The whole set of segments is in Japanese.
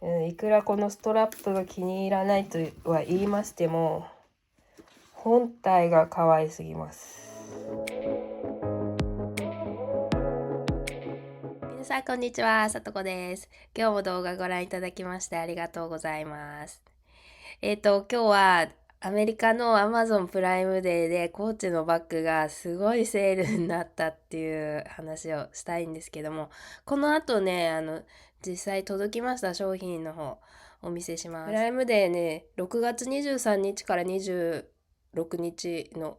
いくらこのストラップが気に入らないとは言いましても、本体が可愛すぎます。皆さんこんにちは、さとこです。今日も動画ご覧いただきましてありがとうございます。今日はアメリカの Amazon プライムデーでコーチのバッグがすごいセールになったっていう話をしたいんですけども、この後ね、実際届きました商品の方お見せします。プライムデーね、6月23日から26日の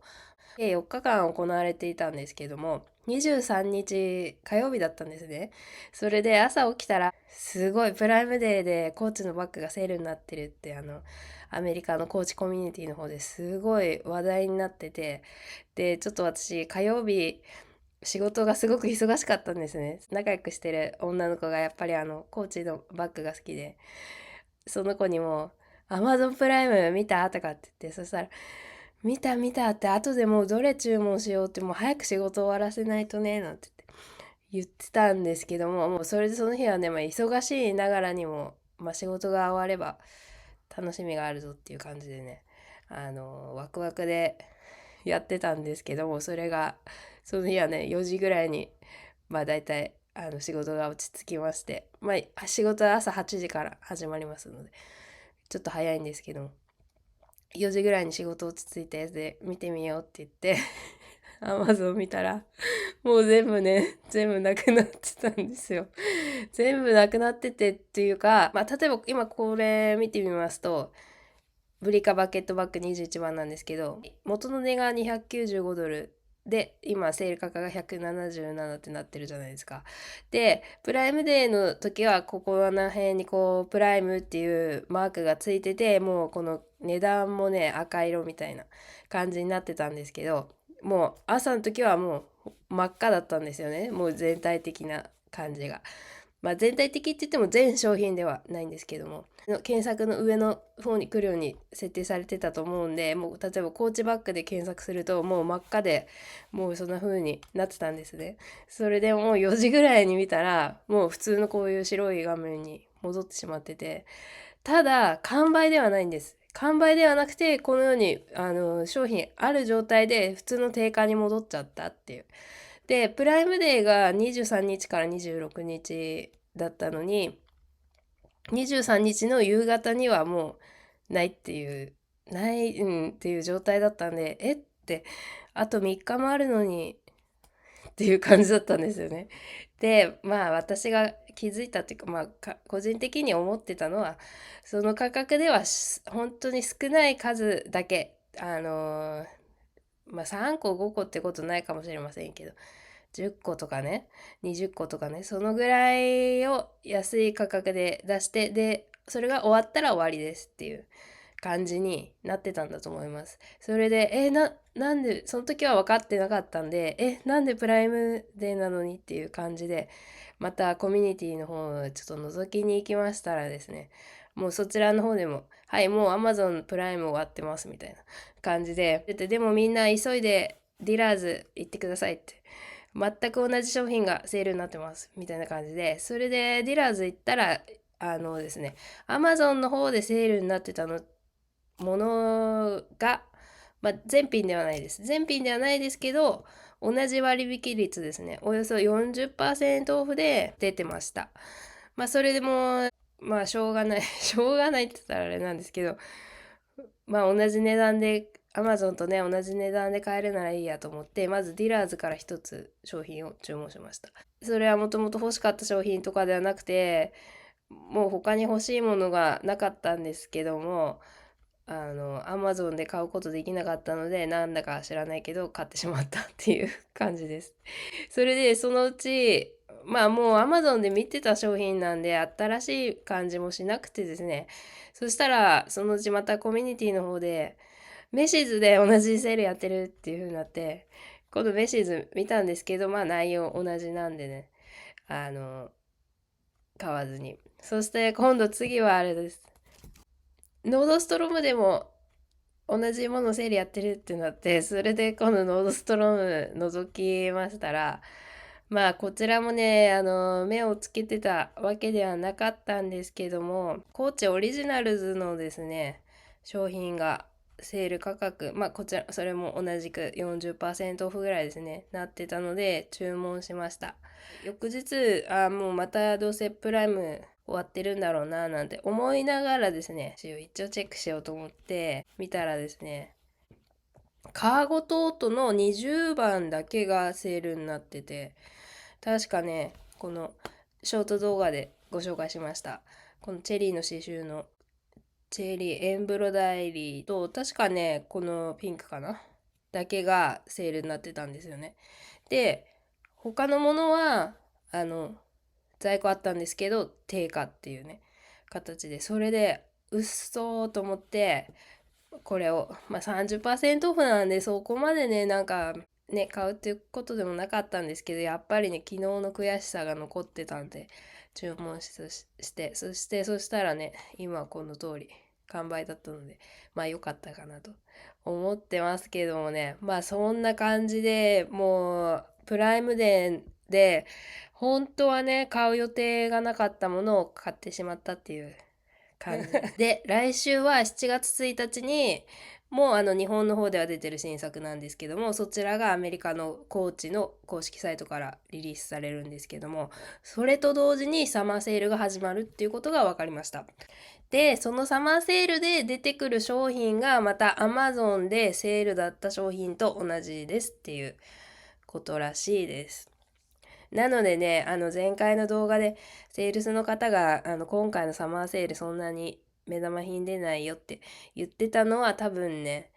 計4日間行われていたんですけども、23日火曜日だったんですね。それで朝起きたら、すごいプライムデーでコーチのバッグがセールになってるってアメリカのコーチコミュニティの方ですごい話題になってて、で、ちょっと私火曜日、仕事がすごく忙しかったんですね。仲良くしてる女の子がやっぱりコーチのバッグが好きで、その子にも、Amazon プライム見たとかって言って、そしたら、見た見たって、後でもうどれ注文しようって、もう早く仕事終わらせないとね、なんて言ってたんですけども、もうそれでその日はね、忙しいながらにも、仕事が終われば楽しみがあるぞっていう感じでね、ワクワクでやってたんですけども、それが、その日はね、4時ぐらいに、大体、仕事が落ち着きまして、仕事は朝8時から始まりますので、ちょっと早いんですけども、4時ぐらいに仕事落ち着いたやつで見てみようって言ってアマゾン見たらもう全部なくなってたんですよ。全部なくなっててっていうか、例えば今これ見てみますと、ブリカバケットバッグ21番なんですけど、元の値が$295で、今セール価格が177ってなってるじゃないですか。で、プライムデーの時はここら辺にこう、プライムっていうマークがついてて、もうこの値段もね、赤色みたいな感じになってたんですけど、もう朝の時はもう真っ赤だったんですよね。もう全体的な感じが。全体的って言っても全商品ではないんですけども、検索の上の方に来るように設定されてたと思うんで、もう例えばコーチバッグで検索するともう真っ赤で、もうそんな風になってたんですね。それでもう4時ぐらいに見たら、もう普通のこういう白い画面に戻ってしまってて、ただ完売ではないんです。完売ではなくて、このように商品ある状態で普通の定価に戻っちゃったっていう。で、プライムデーが23日から26日だったのに、23日の夕方にはもうないっていう、ない、っていう状態だったんで、あと3日もあるのにっていう感じだったんですよね。で、私が気づいたっていうか、個人的に思ってたのは、その価格では本当に少ない数だけ、3個5個ってことないかもしれませんけど、10個とかね、20個とかね、そのぐらいを安い価格で出して、で、それが終わったら終わりですっていう感じになってたんだと思います。それで、なんで、その時は分かってなかったんで、なんでプライムデーなのにっていう感じで、またコミュニティの方をちょっと覗きに行きましたらですね、もうそちらの方でも、はい、もう Amazon プライム終わってますみたいな感じで、でもみんな急いでディラーズ行ってくださいって。全く同じ商品がセールになってますみたいな感じで、それでディラーズ行ったら、ですね、Amazon の方でセールになってたものが、全品ではないです。全品ではないですけど、同じ割引率ですね。およそ40%オフで出てました。それでも、しょうがない。しょうがないって言ったらあれなんですけど、同じ値段で、アマゾンとね、同じ値段で買えるならいいやと思って、まずディラーズから一つ商品を注文しました。それはもともと欲しかった商品とかではなくて、もう他に欲しいものがなかったんですけども、アマゾンで買うことできなかったので、なんだか知らないけど買ってしまったっていう感じです。それで、そのうち、もうアマゾンで見てた商品なんで、新しい感じもしなくてですね、そしたら、そのうちまたコミュニティの方で、メシーズで同じセールやってるっていう風になって、今度メシーズ見たんですけど、内容同じなんでね、あの、買わずに。そして今度次はあれです。ノードストロームでも同じものセールやってるってなって、それで今度ノードストローム覗きましたら、まあこちらもね、目をつけてたわけではなかったんですけども、コーチオリジナルズのですね、商品がセール価格、まあこちら、それも同じく40%オフぐらいですね、なってたので注文しました。翌日、もうまたどうせプライム終わってるんだろうななんて思いながらですね、一応チェックしようと思って見たらですね、カーゴトートの20番だけがセールになってて、確かね、このショート動画でご紹介しました。このチェリーの刺繍のチェリーエンブロダイリーと、確かね、このピンクかなだけがセールになってたんですよね。で、他のものは、在庫あったんですけど、定価っていうね、形で、それで、うっそーと思って、これを、まあ、30%オフなんで、そこまでね、なんか、ね、買うっていうことでもなかったんですけど、やっぱりね、昨日の悔しさが残ってたんで、注文して、そしたらね、今はこの通り、完売だったので、まあ良かったかなと思ってますけどもね、まあそんな感じでもう、プライムデーで、本当はね、買う予定がなかったものを買ってしまったっていう感じです。で、来週は7月1日に、もう日本の方では出てる新作なんですけども、そちらがアメリカのコーチの公式サイトからリリースされるんですけども、それと同時にサマーセールが始まるっていうことが分かりました。で、そのサマーセールで出てくる商品がまた Amazon でセールだった商品と同じですっていうことらしいです。なのでね、前回の動画でセールスの方が、今回のサマーセールそんなに目玉品出ないよって言ってたのは多分ね、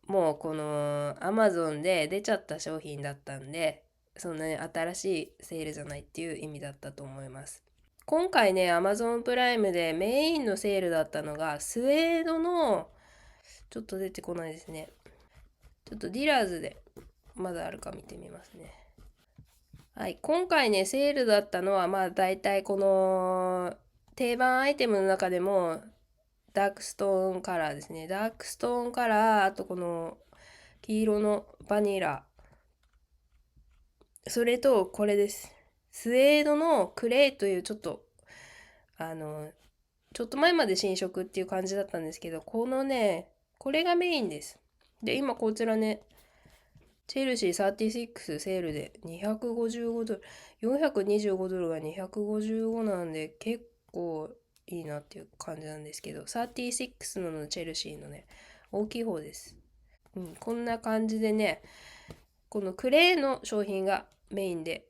もうこの Amazon で出ちゃった商品だったんで、そんなに新しいセールじゃないっていう意味だったと思います。今回ね、Amazon プライムでメインのセールだったのが、スウェードの、ちょっと出てこないですね。ちょっとディラーズでまだあるか見てみますね。はい、今回ね、セールだったのは、まあ大体この定番アイテムの中でも、ダークストーンカラーですね。ダークストーンカラー、あとこの黄色のバニラ、それとこれです。スウェードのクレイというあの、ちょっと前まで新色っていう感じだったんですけど、このね、これがメインです。で、今こちらね、チェルシー36セールで255ドル、425ドルが255なんで結構いいなっていう感じなんですけど、36のチェルシーのね、大きい方です。こんな感じでね、このクレーの商品がメインで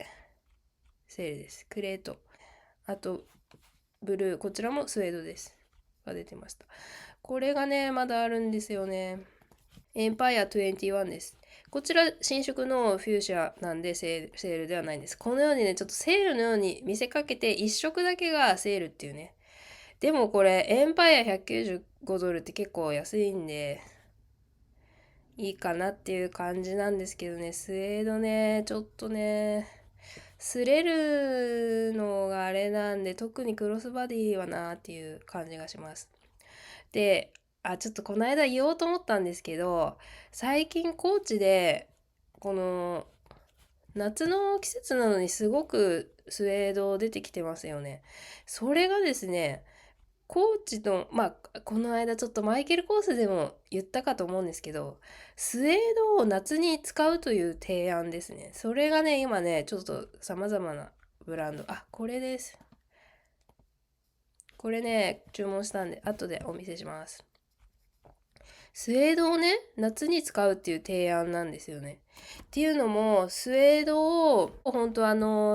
セールです。クレーと、あとブルー、こちらもスウェードです。が出てました。これがね、まだあるんですよね。エンパイア21です。こちら新色のフューシャなんでセールではないんです。このようにね、ちょっとセールのように見せかけて1色だけがセールっていうね。でもこれ、エンパイア195ドルって結構安いんで、いいかなっていう感じなんですけどね、スウェードね、ちょっとね、擦れるのがあれなんで、特にクロスバディはなっていう感じがします。で、ちょっとこの間言おうと思ったんですけど、最近高知で、この夏の季節なのにすごくスウェード出てきてますよね。それがですね、高知の、まあ、この間ちょっとマイケルコースでも言ったかと思うんですけど、スウェードを夏に使うという提案ですね。それがね、今ね、ちょっと様々なブランド、これです。これね、注文したんで、後でお見せします。スウェードをね、夏に使うっていう提案なんですよね。っていうのも、スウェードを、本当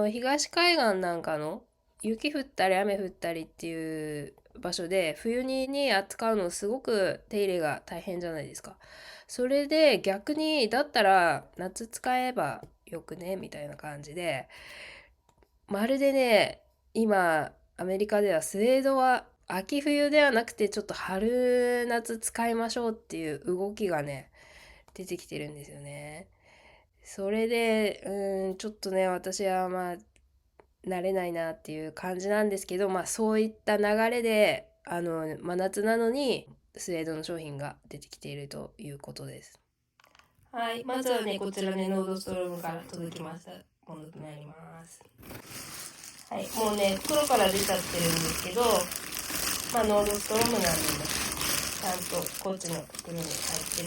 東海岸なんかの雪降ったり雨降ったりっていう場所で、冬に扱うのすごく手入れが大変じゃないですか。それで逆に、だったら夏使えばよくね、みたいな感じで、まるでね、今、アメリカではスウェードは秋冬ではなくてちょっと春夏使いましょうっていう動きがね、出てきてるんですよね。それで、ちょっとね、私はまあ、慣れないなっていう感じなんですけど、まあそういった流れで、真夏なのにスウェードの商品が出てきているということです。はい、まずはね、こちらね、ノードストロームから届きました。ものとなります。はい、もうね、袋から出ちゃってるんですけど、ノードストロームなんでね、ちゃんとコーチの袋に入っ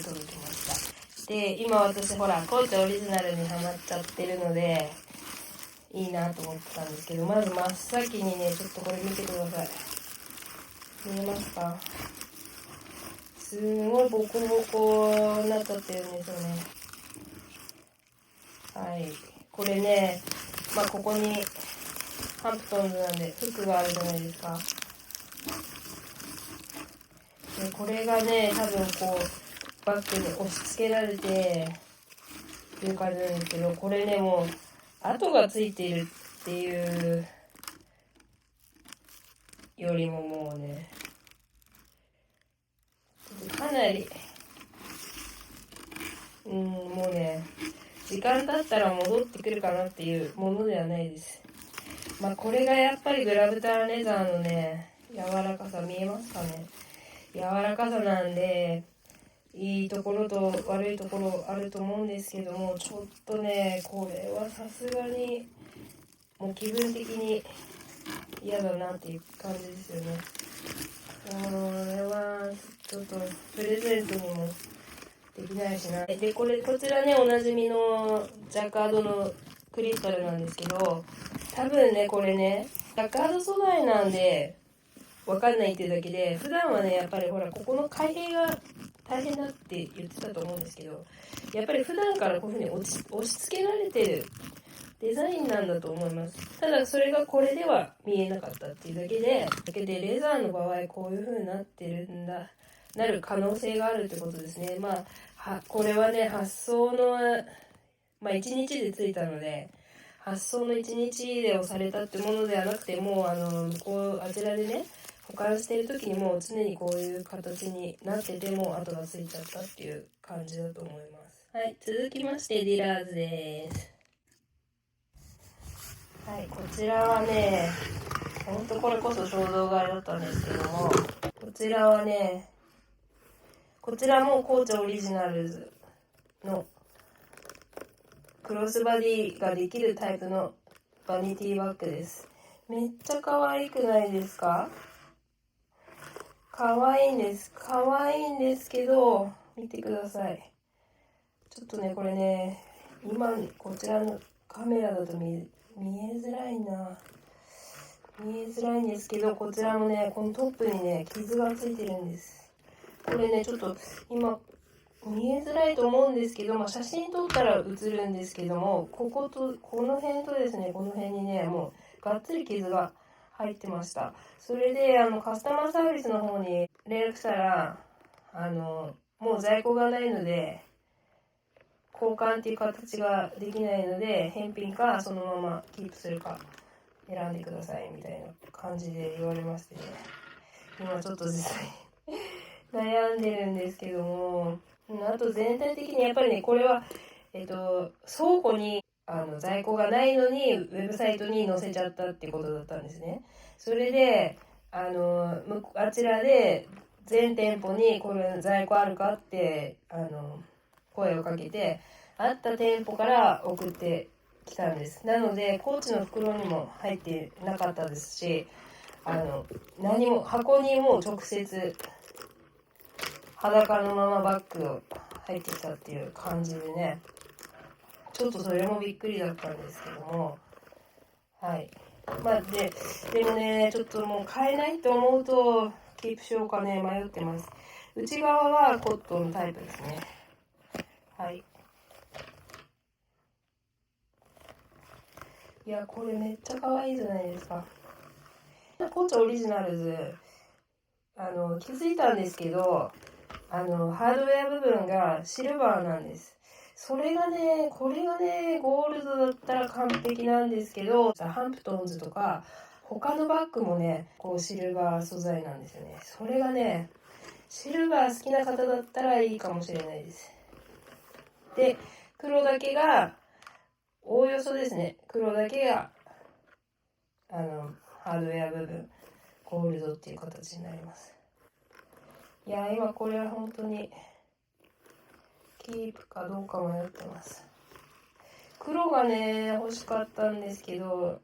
て届きました。で、今私ほら、コーチオリジナルにハマっちゃってるので、いいなと思ってたんですけど、まず真っ先にね、ちょっとこれ見てください。見えますか？すごいボコボコになっちゃってるんですよね。はい。これね、ここにハンプトンズなんで服があるじゃないですか。で、これがね、多分こう、バッグに押し付けられてっていう感じなんですけど、これね、もう、跡がついているっていうよりももうね、かなり、もうね、時間経ったら戻ってくるかなっていうものではないです。これがやっぱりグラブターレザーのね、柔らかさ見えますかね。柔らかさなんで、いいところと悪いところあると思うんですけども、ちょっとね、これはさすがに、もう気分的に嫌だなっていう感じですよね。これは、ちょっとプレゼントにもできないしな。で、こちらね、おなじみのジャカードのクリスタルなんですけど、多分ね、これね、ジャカード素材なんで、わかんないっていうだけで、普段はね、やっぱりほら、ここの開閉が大変だって言ってたと思うんですけど、やっぱり普段からこういうふうに押し付けられてるデザインなんだと思います。ただそれがこれでは見えなかったっていうだけでレザーの場合こういう風になってるんだ、なる可能性があるってことですね。これはね、発送の、1日でついたので、発送の1日で押されたってものではなくて、もうあちらでね、保管している時にもう常にこういう形になってても跡がついちゃったっていう感じだと思います。はい、続きましてディラーズです。はい、こちらはね、ほんとこれこそ衝動買いだったんですけども、こちらはね、こちらもコーチオリジナルズのクロスバディができるタイプのバニティバッグです。めっちゃ可愛くないですか？可愛いんです。可愛いんですけど、見てください。ちょっとね、これね、今、こちらのカメラだと見えづらいな。見えづらいんですけど、こちらもね、このトップにね、傷がついてるんです。これね、ちょっと今、見えづらいと思うんですけど、写真撮ったら映るんですけども、この辺とですね、この辺にね、もう、がっつり傷が入ってました。それで、カスタマーサービスの方に連絡したら、もう在庫がないので、交換っていう形ができないので、返品かそのままキープするか選んでくださいみたいな感じで言われましてね、今ちょっと実際悩んでるんですけども、あと全体的にやっぱりね、これは、倉庫に在庫がないのにウェブサイトに載せちゃったってことだったんですね。それであちらで全店舗にこれ在庫あるかって声をかけて、あった店舗から送ってきたんです。なのでコーチの袋にも入ってなかったですし、何も箱にもう直接裸のままバッグを入ってきたっていう感じでね、ちょっとそれもびっくりだったんですけども、はい。でもね、ちょっともう買えないと思うとキープしようかね、迷ってます。内側はコットンタイプですね。はい。いや、これめっちゃ可愛いじゃないですか。コーチオリジナルズ、気づいたんですけど、ハードウェア部分がシルバーなんです。それがね、これがね、ゴールドだったら完璧なんですけど、ハンプトンズとか、他のバッグもね、こうシルバー素材なんですよね。それがね、シルバー好きな方だったらいいかもしれないです。で、黒だけが、おおよそですね、黒だけが、ハードウェア部分、ゴールドっていう形になります。いや、今これは本当に、キープかどうか迷ってます。黒がね、欲しかったんですけど、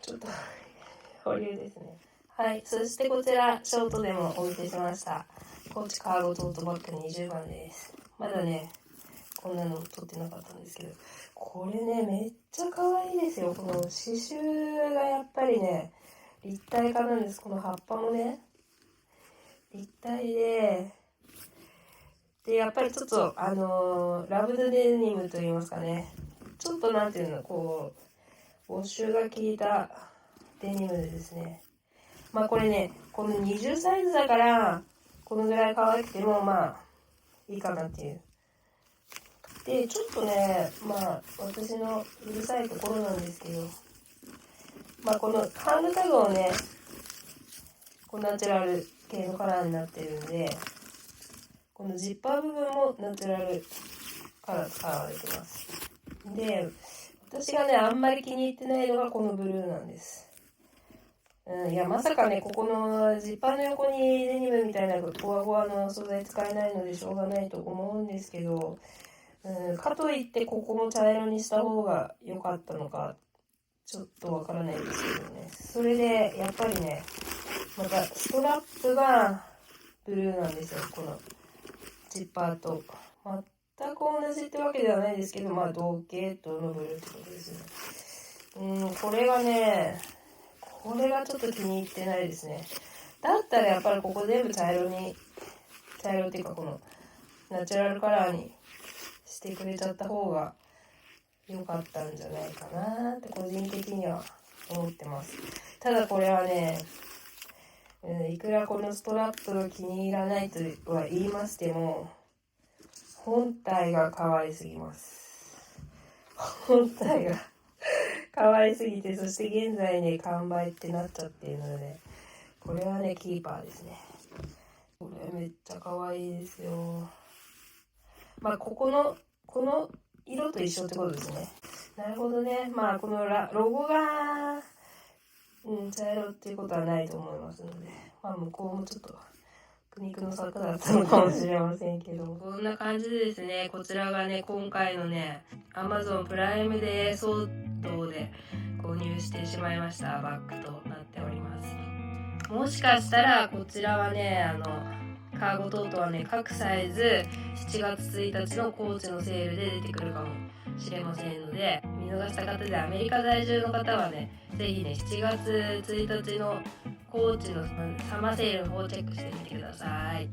ちょっと保留ですね。はい、そしてこちら、ショートでもお見せしました。コーチカーゴトートバッグ20番です。まだね、こんなの撮ってなかったんですけど、これね、めっちゃ可愛いですよ。この刺繍がやっぱりね、立体化なんです。この葉っぱもね、立体で、やっぱりちょっと、ラブドデニムと言いますかね。ちょっとなんていうの、こう、ウォッシュが効いたデニムでですね。まあこれね、この20サイズだから、このぐらい可愛くても、まあ、いいかなっていう。で、ちょっとね、まあ、私のうるさいところなんですけど、まあこのハンドタグをね、このナチュラル系のカラーになってるんで、このジッパー部分もナチュラルカラー使われてます。で、私がね、あんまり気に入ってないのがこのブルーなんです。いや、まさかね、ここのジッパーの横にデニムみたいなゴワゴワの素材使えないのでしょうがないと思うんですけど、かといってここも茶色にした方が良かったのか、ちょっとわからないですけどね。それで、やっぱりね、またストラップがブルーなんですよ、このジッパーと。全く同じってわけではないですけど、まあ同系統のブルーってことですね。これがね、これがちょっと気に入ってないですね。だったらやっぱりここ全部茶色っていうかこのナチュラルカラーにしてくれちゃった方が良かったんじゃないかなって個人的には思ってます。ただこれはね、いくらこのストラップが気に入らないとは言いましても、本体が可愛すぎます。本体が可愛すぎて、そして現在ね、完売ってなっちゃっているので、ね、これはね、キーパーですね。これめっちゃ可愛いですよ。まあ、この色と一緒ってことですね。なるほどね。まあ、このロゴが、茶色っていうことはないと思いますので、まあ、向こうもちょっと、苦肉の策だったのかもしれませんけど。こんな感じでですね、こちらがね、今回のね、Amazon プライムデー相当で購入してしまいましたバッグとなっております。もしかしたら、こちらはね、カーゴトートはね、各サイズ7月1日のコーチのセールで出てくるかもしれませんので、見逃した方でアメリカ在住の方はね、ぜひね、7月1日のコーチのサマーセールの方をチェックしてみてください。